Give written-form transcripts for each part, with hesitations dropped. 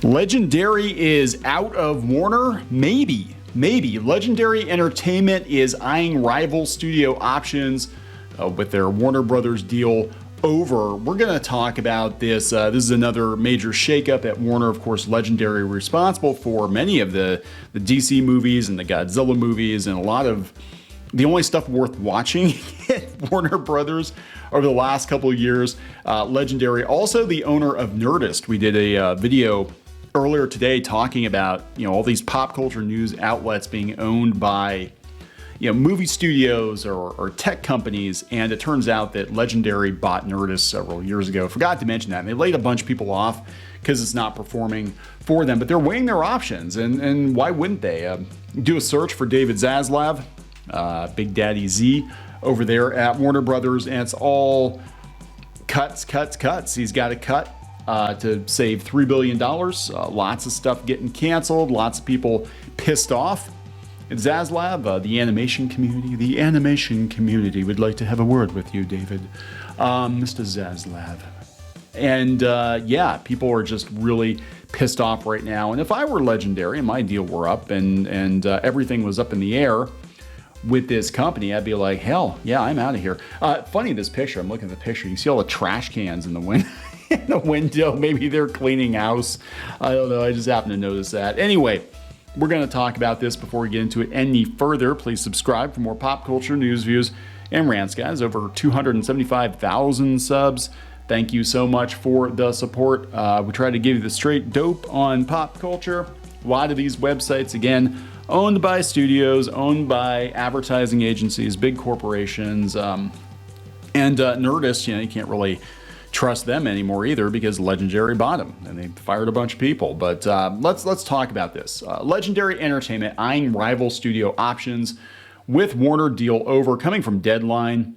Legendary is out of Warner? Maybe. Legendary Entertainment is eyeing rival studio options with their Warner Brothers deal over. We're going to talk about this. This is another major shakeup at Warner. Of course, Legendary responsible for many of the DC movies and the Godzilla movies and a lot of the only stuff worth watching at Warner Brothers over the last couple of years. Legendary, also the owner of Nerdist. We did a video earlier today talking about all these pop culture news outlets being owned by movie studios or tech companies, and it turns out that Legendary bought Nerdist several years ago. Forgot to mention that, and they laid a bunch of people off because it's not performing for them, but they're weighing their options, and why wouldn't they? Do a search for David Zaslav, Big Daddy Z, over there at Warner Brothers, and it's all cuts. He's got a cut to save $3 billion. Lots of stuff getting canceled, lots of people pissed off. Zaslav, the animation community would like to have a word with you, David, Mr. Zaslav. And yeah, people are just really pissed off right now. And if I were Legendary and my deal were up and everything was up in the air with this company, I'd be like, hell, yeah, I'm out of here. Funny, this picture, I'm looking at the picture, you see all the trash cans in the window. Maybe they're cleaning house. I don't know, I just happened to notice that. Anyway, we're going to talk about this before we get into it any further. Please subscribe for more pop culture news, views, and rants, guys. Over 275,000 subs. Thank you so much for the support. We try to give you the straight dope on pop culture. A lot of these websites, again, owned by studios, owned by advertising agencies, big corporations, and Nerdist, you can't really trust them anymore either because Legendary bought them and they fired a bunch of people. But let's talk about this. Legendary Entertainment eyeing rival studio options with Warner deal over. Coming from Deadline.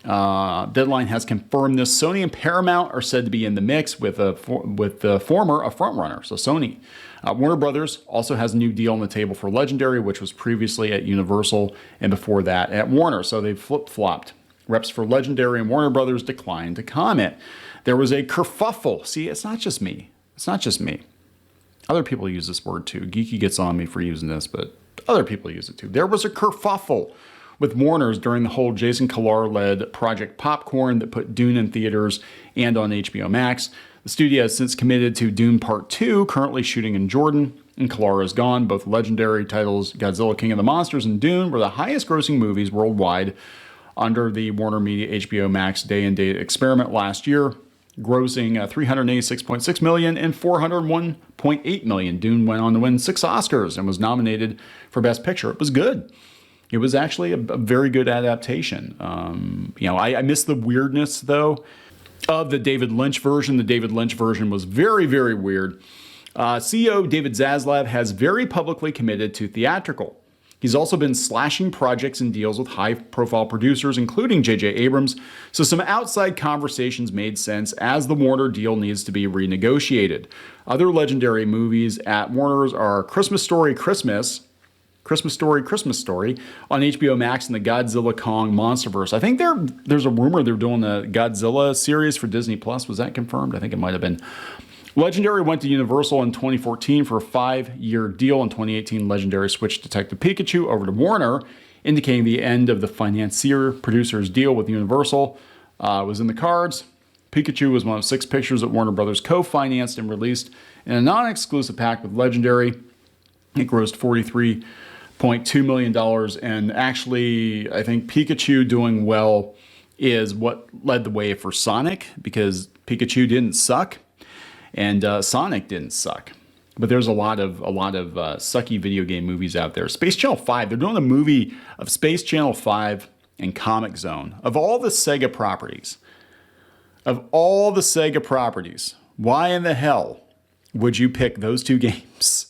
Deadline has confirmed this. Sony and Paramount are said to be in the mix with the former a frontrunner, so Sony. Warner Brothers also has a new deal on the table for Legendary, which was previously at Universal and before that at Warner. So they've flip-flopped. Reps for Legendary and Warner Brothers declined to comment. There was a kerfuffle. See, it's not just me. Other people use this word too. Geeky gets on me for using this, but other people use it too. There was a kerfuffle with Warner's during the whole Jason Kilar-led Project Popcorn that put Dune in theaters and on HBO Max. The studio has since committed to Dune Part 2, currently shooting in Jordan, and Kilar is gone. Both Legendary titles, Godzilla King of the Monsters and Dune, were the highest grossing movies worldwide under the Warner Media HBO Max day and date experiment last year, grossing $386.6 million and $401.8 million. Dune went on to win 6 Oscars and was nominated for Best Picture. It was good. It was actually a very good adaptation. I miss the weirdness, though, of the David Lynch version. The David Lynch version was very, very weird. CEO David Zaslav has very publicly committed to theatrical. He's also been slashing projects and deals with high-profile producers, including J.J. Abrams, so some outside conversations made sense as the Warner deal needs to be renegotiated. Other Legendary movies at Warner's are Christmas Story Christmas Story on HBO Max and the Godzilla Kong Monsterverse. I think there's a rumor they're doing the Godzilla series for Disney Plus. Was that confirmed? I think it might have been. Legendary went to Universal in 2014 for a 5-year deal. In 2018, Legendary switched Detective Pikachu over to Warner, indicating the end of the financier-producer's deal with Universal was in the cards. Pikachu was one of 6 pictures that Warner Brothers co-financed and released in a non-exclusive pack with Legendary. It grossed $43.2 million, and actually, I think Pikachu doing well is what led the way for Sonic, because Pikachu didn't suck. And Sonic didn't suck. But there's a lot of sucky video game movies out there. Space Channel 5, they're doing a movie of Space Channel 5 and Comic Zone. Of all the Sega properties, why in the hell would you pick those 2 games?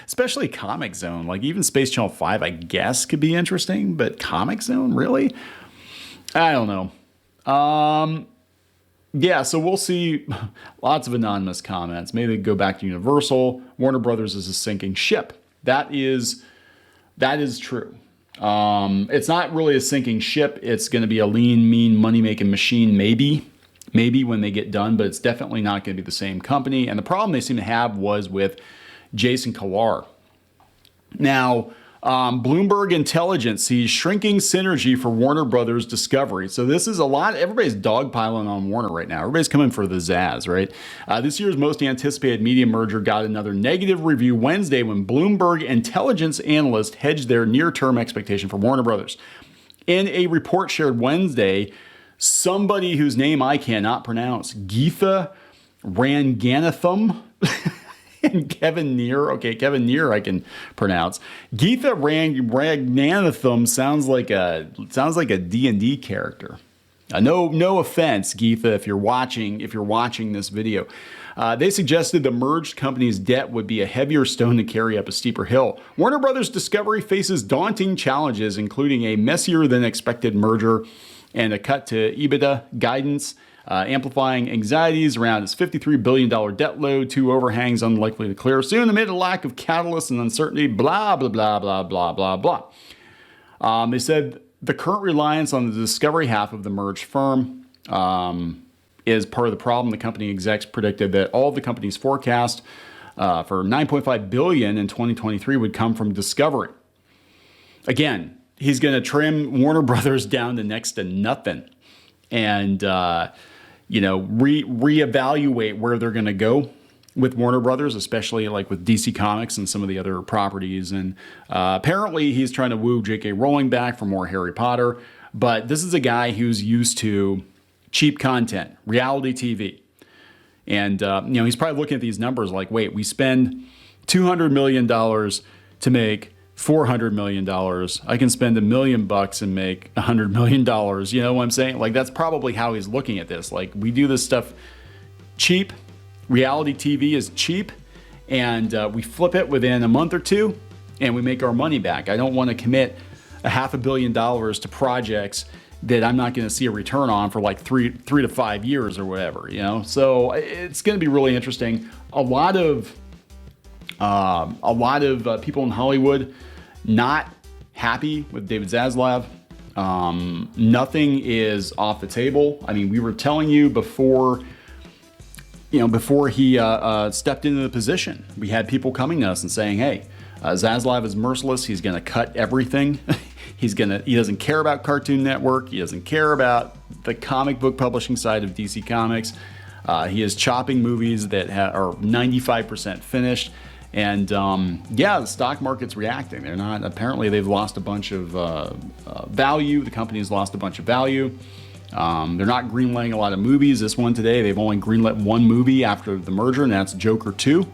Especially Comic Zone. Like, even Space Channel 5, I guess, could be interesting, but Comic Zone, really? I don't know. Yeah, so we'll see lots of anonymous comments. Maybe they go back to Universal. Warner Brothers is a sinking ship. That is true. It's not really a sinking ship. It's going to be a lean, mean, money-making machine, maybe. maybe when they get done, but it's definitely not going to be the same company. And the problem they seem to have was with Jason Kilar. Now, Bloomberg Intelligence sees shrinking synergy for Warner Brothers Discovery. So this is a lot. Everybody's dogpiling on Warner right now. Everybody's coming for the Zaz, right? This year's most anticipated media merger got another negative review Wednesday when Bloomberg Intelligence analysts hedged their near-term expectation for Warner Brothers. In a report shared Wednesday, somebody whose name I cannot pronounce, Geetha Ranganatham, and Kevin Neer. Okay, Kevin Neer I can pronounce. Geetha Ranganatham sounds like a D&D character. No offense, Geetha, if you're watching this video. They suggested the merged company's debt would be a heavier stone to carry up a steeper hill. Warner Brothers Discovery faces daunting challenges, including a messier than expected merger and a cut to EBITDA guidance, amplifying anxieties around its $53 billion debt load, two overhangs unlikely to clear soon amid a lack of catalysts and uncertainty, blah, blah, blah, blah, blah, blah, blah. They said the current reliance on the Discovery half of the merged firm is part of the problem. The company execs predicted that all the company's forecast for $9.5 billion in 2023 would come from Discovery. Again, he's going to trim Warner Brothers down to next to nothing, and reevaluate where they're going to go with Warner Brothers, especially like with DC Comics and some of the other properties. And apparently he's trying to woo J.K. Rowling back for more Harry Potter. But this is a guy who's used to cheap content, reality TV. And, he's probably looking at these numbers like, wait, we spend $200 million to make $400 million. I can spend $1 million and make $100 million. You know what I'm saying? Like, that's probably how he's looking at this. Like, we do this stuff cheap. Reality TV is cheap, and we flip it within a month or two, and we make our money back. I don't want to commit $500 million to projects that I'm not going to see a return on for like three to 5 years or whatever. So it's going to be really interesting. A lot of people in Hollywood not happy with David Zaslav. Nothing is off the table. I mean, we were telling you before he stepped into the position, we had people coming to us and saying, hey, Zaslav is merciless. He's going to cut everything. He doesn't care about Cartoon Network. He doesn't care about the comic book publishing side of DC Comics. He is chopping movies that are 95% finished. And the stock market's reacting. Apparently they've lost a bunch of value. The company's lost a bunch of value. They're not greenlighting a lot of movies. This one today, they've only greenlit one movie after the merger, and that's Joker 2.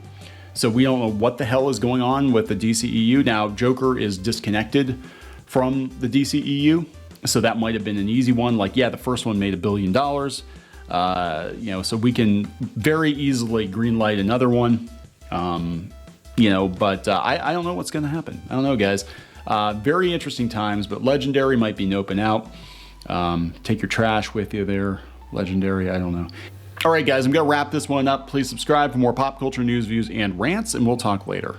So we don't know what the hell is going on with the DCEU. Now, Joker is disconnected from the DCEU, so that might have been an easy one. Like, the first one made $1 billion. So we can very easily greenlight another one. But I don't know what's going to happen. I don't know, guys. Very interesting times, but Legendary might be noping out. Take your trash with you there, Legendary. I don't know. All right, guys, I'm going to wrap this one up. Please subscribe for more pop culture news, views, and rants, and we'll talk later.